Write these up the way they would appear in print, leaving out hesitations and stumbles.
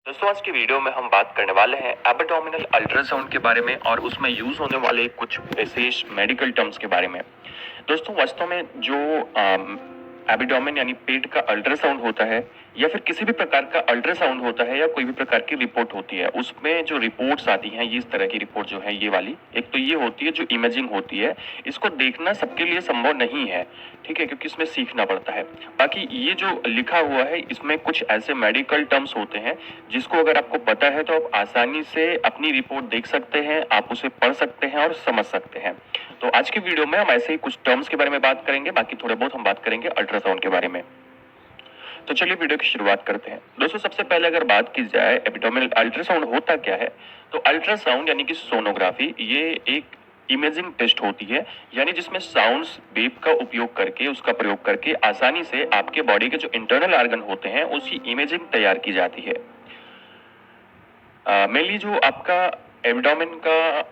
दोस्तों आज की वीडियो में हम बात करने वाले हैं एब्डोमिनल अल्ट्रासाउंड के बारे में और उसमें यूज होने वाले कुछ विशेष मेडिकल टर्म्स के बारे में। दोस्तों वास्तव में जो एब्डोमेन यानी पेट का अल्ट्रासाउंड होता है या फिर किसी भी प्रकार का अल्ट्रासाउंड होता है या कोई भी प्रकार की रिपोर्ट होती है, उसमें जो रिपोर्ट्स आती हैं, ये इस तरह की रिपोर्ट जो है ये वाली, एक तो ये होती है जो इमेजिंग होती है। इसको देखना सबके लिए संभव नहीं है, ठीक है, क्योंकि इसमें सीखना पड़ता है। बाकी ये जो लिखा हुआ है इसमें कुछ ऐसे मेडिकल टर्म्स होते हैं जिसको अगर आपको पता है तो आप आसानी से अपनी रिपोर्ट देख सकते हैं, आप उसे पढ़ सकते हैं और समझ सकते हैं। तो आज की वीडियो में हम ऐसे ही कुछ टर्म्स के बारे में बात करेंगे, बाकी थोड़े बहुत हम बात करेंगे अल्ट्रासाउंड के बारे में। तो चलिए वीडियो की शुरुआत करते हैं। दोस्तों सबसे पहले अगर बात की जाए एब्डोमिनल अल्ट्रासाउंड होता क्या है, तो अल्ट्रासाउंड यानी कि सोनोग्राफी ये एक इमेजिंग टेस्ट होती है, यानी जिसमें साउंड्स वेव का उपयोग करके, उसका प्रयोग करके आसानी से आपके बॉडी के जो इंटरनल ऑर्गन होते हैं उसकी इमेजिंग तैयार की जाती है। मेनली जो आपका एब्डोमेन का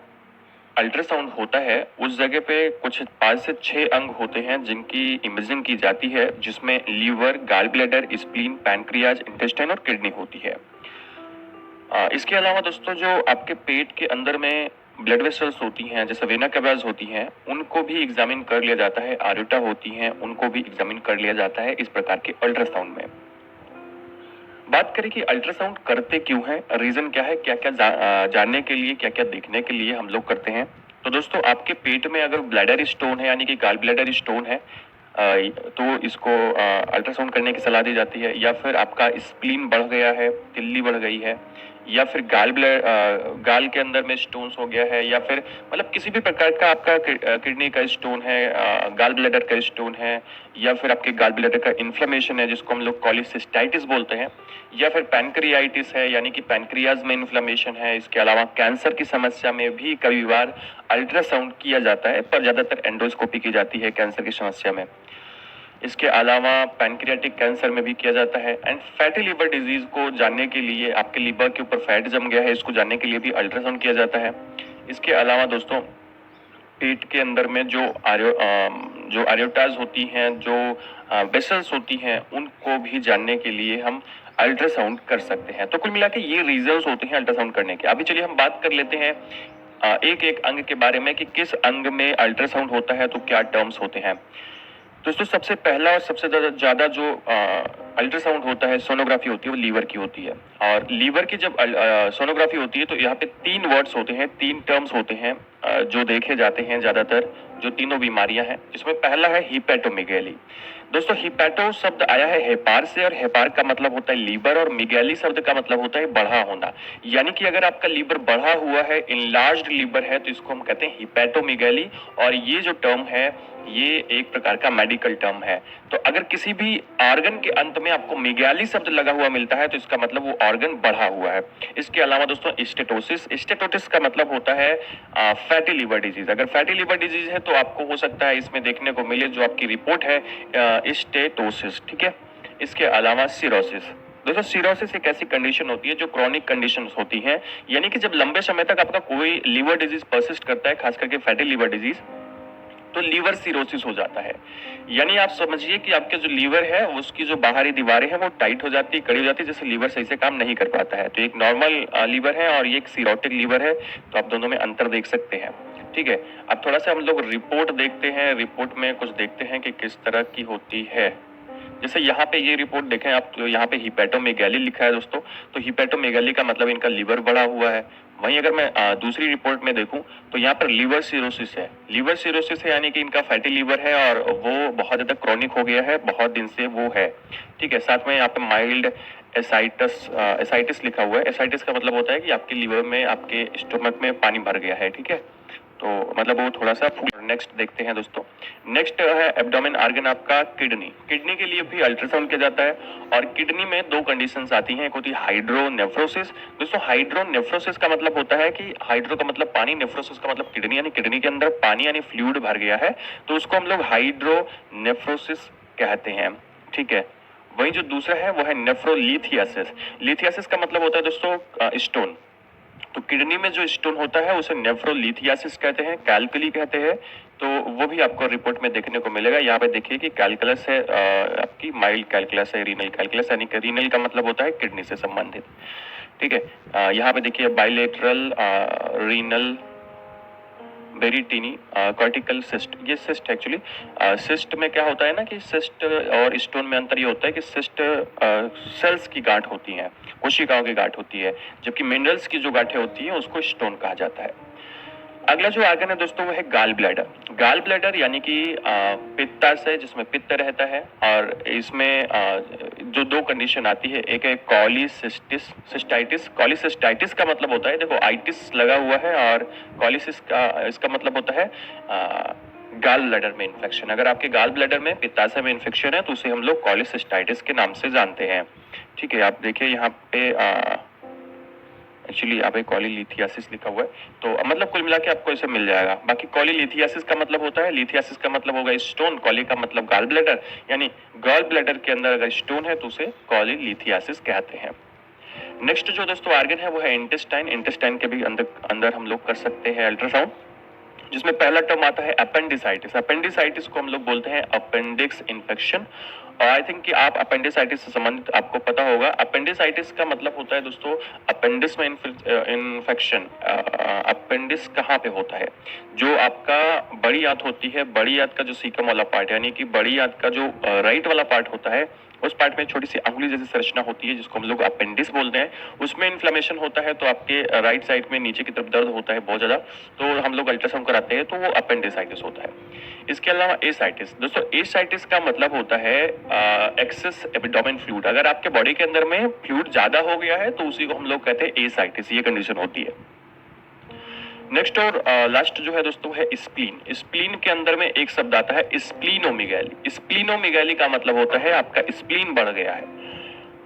अल्ट्रासाउंड होता है उस जगह पे कुछ 5 से 6 अंग होते हैं जिनकी इमेजिंग की जाती है, जिसमें liver, gall bladder, spleen, pancreas, intestine और किडनी होती है। इसके अलावा दोस्तों जो आपके पेट के अंदर में ब्लड वेसल्स होती हैं, जैसे वेना कैवास होती हैं, उनको भी एग्जामिन कर लिया जाता है। आर्योटा होती हैं, उनको भी एग्जामिन कर लिया जाता है इस प्रकार के अल्ट्रासाउंड में। बात करें कि अल्ट्रासाउंड करते क्यों हैं, रीजन क्या है, क्या क्या जानने के लिए, क्या क्या देखने के लिए हम लोग करते हैं। तो दोस्तों आपके पेट में अगर ब्लैडर स्टोन है यानी कि गॉल ब्लैडर स्टोन है, तो इसको अल्ट्रासाउंड करने की सलाह दी जाती है। या फिर आपका स्प्लीन बढ़ गया है, तिल्ली बढ़ गई है, या फिर गाल के अंदर में स्टोन्स हो गया है, या फिर मतलब किसी भी प्रकार का आपका किडनी का स्टोन है, गाल ब्लैडर का स्टोन है, या फिर आपके गाल ब्लैडर का इन्फ्लेमेशन है जिसको हम लोग कॉलिसिस्टाइटिस बोलते हैं, या फिर पैनक्रियाइटिस है यानी कि पैनक्रियाज में इन्फ्लेमेशन है। इसके अलावा कैंसर की समस्या में भी कई बार अल्ट्रासाउंड किया जाता है, पर ज्यादातर एंडोस्कोपी की जाती है कैंसर की समस्या में। इसके अलावा पैनक्रियाटिक कैंसर में भी किया जाता है। एंड फैटी लिवर डिजीज को जानने के लिए, आपके लिवर के ऊपर फैट जम गया है इसको जानने के लिए भी अल्ट्रासाउंड किया जाता है। इसके अलावा दोस्तों पेट के अंदर में जो आर्योटाज होती हैं, जो वेसल्स होती हैं, उनको भी जानने के लिए हम अल्ट्रासाउंड कर सकते हैं। तो कुल मिला के ये रीजंस होते हैं अल्ट्रासाउंड करने के। अभी चलिए हम बात कर लेते हैं एक एक अंग के बारे में कि किस अंग में अल्ट्रासाउंड होता है, तो क्या टर्म्स होते हैं। दोस्तों सबसे पहला और सबसे ज्यादा जो अल्ट्रासाउंड होता है, सोनोग्राफी होती है, वो लीवर की होती है। और लीवर की जब सोनोग्राफी होती है तो यहाँ पे 3 वर्ड्स होते हैं, 3 टर्म्स होते हैं जो देखे जाते हैं ज्यादातर, जो तीनों बीमारियां हैं। इसमें पहला है हिपैटोमेगैली। दोस्तों हिपैटो शब्द आया है हेपार से, और हेपार का मतलब होता है लीवर, और मेगैली शब्द का मतलब होता है बढ़ा होना। यानी कि अगर आपका लीवर बढ़ा हुआ है, इनलार्ज्ड लीवर है, तो इसको हम कहते हैं हिपैटोमेगैली। और ये जो टर्म है ये एक प्रकार का मेडिकल टर्म है। तो अगर किसी भी ऑर्गन के अंत में आपको मेगैली शब्द लगा हुआ मिलता है तो इसका मतलब वो ऑर्गन बढ़ा हुआ है। इसके अलावा दोस्तों स्टेटोसिस का मतलब होता है फैटी लिवर डिजीज। अगर फैटी लिवर डिजीज है तो आपको हो सकता है इसमें देखने को मिले जो आपकी रिपोर्ट है स्टेटोसिस, ठीक है। इसके अलावा सिरोसिस। दोस्तों सिरोसिस एक ऐसी कंडीशन होती है जो क्रॉनिक कंडीशंस होती हैं, यानी कि जब लंबे समय तक आपका कोई लिवर डिजीज परसिस्ट करता है, खास करके फैटी लिवर डिजीज, तो लीवर सिरोसिस हो जाता है। यानी आप समझिए कि आपके जो लीवर है उसकी जो बाहरी दीवारें हैं वो टाइट हो जाती है, कड़ी हो जाती है, जैसे लीवर सही से काम नहीं कर पाता है। तो एक नॉर्मल लीवर है और ये एक सिरोटिक लीवर है, तो आप दोनों में अंतर देख सकते हैं, ठीक है। अब थोड़ा सा हम लोग रिपोर्ट देखते हैं, रिपोर्ट में कुछ देखते हैं कि किस तरह की होती है। जैसे यहाँ पे ये रिपोर्ट देखें आप, तो यहाँ पे हिपैटोमेगैली लिखा है दोस्तों, तो हिपैटोमेगैली का मतलब इनका लीवर बढ़ा हुआ है। वहीं अगर मैं दूसरी रिपोर्ट में देखूं तो यहाँ पर लीवर सिरोसिस है। लीवर सिरोसिस है यानी कि इनका फैटी लीवर है और वो बहुत ज्यादा क्रॉनिक हो गया है, बहुत दिन से वो है, ठीक है। साथ में यहाँ पे माइल्ड एसाइटिस लिखा हुआ है। एसाइटिस का मतलब होता है कि आपके लीवर में, आपके स्टोमक में पानी भर गया है, ठीक है, तो मतलब वो थोड़ा सा फूल। नेक्स्ट देखते हैं दोस्तों, नेक्स्ट है एब्डोमेन ऑर्गन आपका किडनी। किडनी के लिए भी अल्ट्रासाउंड किया जाता है। और किडनी में 2 कंडीशंस आती हैं, एक होती है हाइड्रोनेफ्रोसिस। दोस्तों हाइड्रोनेफ्रोसिस का मतलब होता है कि हाइड्रो का मतलब पानी, नेफ्रोसिस का मतलब किडनी, यानी किडनी के अंदर पानी यानी फ्लूइड भर गया है, तो उसको हम लोग हाइड्रोनेफ्रोसिस कहते हैं, ठीक है। वही जो दूसरा है वो है नेफ्रोलिथियासिस। लिथियासिस का मतलब होता है दोस्तों स्टोन। तो किडनी में जो स्टोन होता है उसे नेफ्रोलिथियासिस कहते हैं, कैलकुली कहते हैं। तो वो भी आपको रिपोर्ट में देखने को मिलेगा। यहाँ पे देखिए कि कैलकुलस है, आपकी माइल्ड कैलकुलस है, रीनल कैलकुलस, यानी कि रीनल का मतलब होता है किडनी से संबंधित, ठीक है। यहाँ पे देखिए बाइलेटरल रीनल बेरीटीनी कॉर्टिकल सिस्ट, ये सिस्ट एक्चुअली सिस्ट में क्या होता है ना कि सिस्ट और स्टोन में अंतर ये होता है कि सिस्ट सेल्स की गांठ होती है, कोशिकाओं की गांठ होती है, जबकि मिनरल्स की जो गांठें होती है उसको स्टोन कहा जाता है। अगला जो आर्गन है दोस्तों वो है गाल ब्लैडर। गाल ब्लैडर यानी कि पित्ताशय जिसमें पित्त रहता है, और इसमें जो दो कंडीशन आती है, एक है कॉलीसिस्टिस। कॉलीसिस्टाइटिस का मतलब होता है, देखो आइटिस लगा हुआ है, और कॉलीसिस का इसका मतलब होता है गाल ब्लैडर में इन्फेक्शन। अगर आपके गाल ब्लैडर में पित्ताशय में इन्फेक्शन है तो उसे हम लोग कॉलीसिस्टाइटिस के नाम से जानते हैं। ठीक है, आप देखिए यहाँ पे एक्चुअली यहाँ पे कॉलीलिथियासिस लिखा हुआ है, तो मतलब कुल मिला के आपको इसे मिल जाएगा। बाकी कॉलीलिथियासिस का मतलब होता है, लिथियासिस का मतलब होगा स्टोन, कॉली का मतलब गाल ब्लैडर, यानी गाल ब्लैडर के अंदर अगर स्टोन है तो उसे कॉलीलिथियासिस कहते हैं। नेक्स्ट जो दोस्तों आर्गन है वो है इंटेस्टाइन। इंटेस्टाइन के भी अंदर हम लोग कर सकते हैं अल्ट्रासाउंड, जिसमें पहला टर्म आता है अपेंडिसाइटिस। अपेंडिसाइटिस को हम लोग बोलते हैं अपेंडिक्स इन्फेक्शन, और आई थिंक कि आप अपेंडिसाइटिस से संबंधित आपको पता होगा। अपेंडिसाइटिस का मतलब होता है दोस्तों अपेंडिस में इन्फेक्शन। अपेंडिस कहाँ पे होता है? जो आपका बड़ी आंत होती है, बड़ी आंत का जो सीकम वाला पार्ट, यानी कि बड़ी आंत का जो राइट वाला पार्ट होता है, उस पार्ट में छोटी सी अंगुली जैसी संरचना होती है जिसको हम लोग अपेंडिस बोलते हैं। उसमें इन्फ्लेमेशन होता है तो आपके राइट साइड में नीचे की तरफ दर्द होता है बहुत ज्यादा, तो हम लोग अल्ट्रासाउंड कराते हैं तो वो अपेंडिसाइटिस होता है। इसके अलावा एसाइटिस, दोस्तों एसाइटिस का मतलब होता है एक्सेस एब्डोमेन फ्लूइड। अगर आपके बॉडी के अंदर में फ्लूइड ज्यादा हो गया है तो उसी को हम लोग कहते हैं एसाइटिस, ये कंडीशन होती है। नेक्स्ट और लास्ट जो है दोस्तों है स्प्लीन। स्प्लीन के अंदर में एक शब्द आता है स्प्लीनोमेगैली। स्प्लीनोमेगैली का मतलब होता है आपका स्प्लीन बढ़ गया है।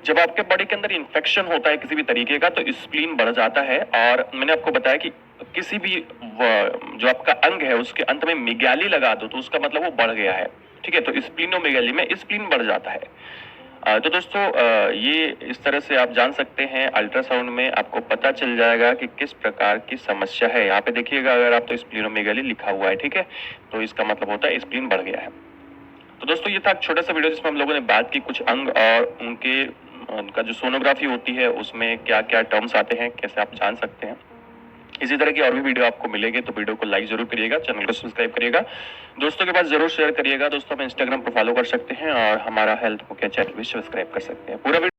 जब आपके बॉडी के अंदर इन्फेक्शन होता है किसी भी तरीके का तो स्प्लीन बढ़ जाता है, और मैंने आपको बताया कि किसी भी जो आपका अंग है उसके अंत में मिगैली लगा दो तो उसका मतलब वो बढ़ गया है। ठीक है, तो स्प्लीनोमेगैली में स्प्लीन बढ़ जाता है। तो दोस्तों ये इस तरह से आप जान सकते हैं, अल्ट्रासाउंड में आपको पता चल जाएगा कि किस प्रकार की समस्या है। यहाँ पे देखिएगा अगर आप तो स्प्लीनोमेगैली लिखा हुआ है, ठीक है, तो इसका मतलब होता है स्प्लीन बढ़ गया है। तो दोस्तों ये था एक छोटा सा वीडियो जिसमें हम लोगों ने बात की कुछ अंग और उनका जो सोनोग्राफी होती है उसमें क्या क्या टर्म्स आते हैं, कैसे आप जान सकते हैं। इसी तरह की और भी वीडियो आपको मिलेंगे तो वीडियो को लाइक जरूर करिएगा, चैनल को सब्सक्राइब करिएगा, दोस्तों के पास जरूर शेयर करिएगा। दोस्तों आप इंस्टाग्राम पर फॉलो कर सकते हैं और हमारा हेल्थ को क्या चैनल भी सब्सक्राइब कर सकते हैं। पूरा